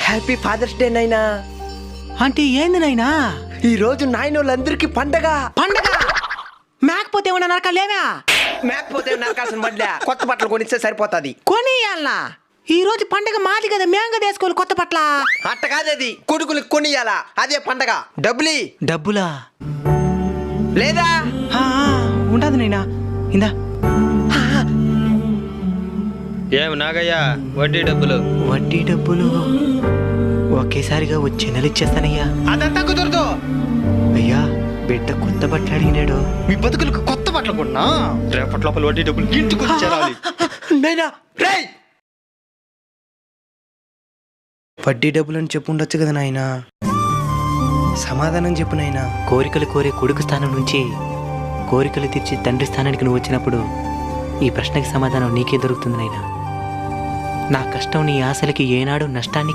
Happy fathers day నైనా. అంటే ఏంది నాయనా? ఈ రోజు నాయనోళ్ళందరికీ పండగ. పండగ మేకపోతే ఏమన్నా నరకాలేవా? మేకపోతే నరకాల్సిన బడ్లే కొత్త బట్టలు కొనిస్తే సరిపోతుంది. కొనియాలనా? ఈ రోజు పండగ మాది కదా, మేం కదా వేసుకోవాలి కొత్త పట్ల. అట్ట కాదది, కొడుకులకు కొనియాలా, అదే పండగ. డబ్బులా లేదా? ఉండదు నైనా. ఇందా. ఏం నాగయ్యా, వడ్డీ డబ్బులు ఒకేసారిగా వచ్చే నెల ఇచ్చేస్తానయ్యా. అదంతా కుదరదు అయ్యా, బిడ్డ కొత్త బట్టలు అడిగినాడు. మీ బతుకులకు కొత్త బట్టలు కొన్నా రేపటి లోపల వడ్డీ డబ్బులు ఇంటికి చేరాలి. నైనా రేయ్, వడ్డీ డబ్బులు అని చెప్పు ఉండొచ్చు కదా నాయనా. సమాధానం చెప్పు నాయనా. కోరికలు కోరే కొడుకు స్థానం నుంచి కోరికలు తీర్చి తండ్రి స్థానానికి నువ్వు వచ్చినప్పుడు ఈ ప్రశ్నకి సమాధానం నీకే దొరుకుతుంది నాయనా. నా కష్టం నీ ఆశలకి ఏనాడు నష్టాన్ని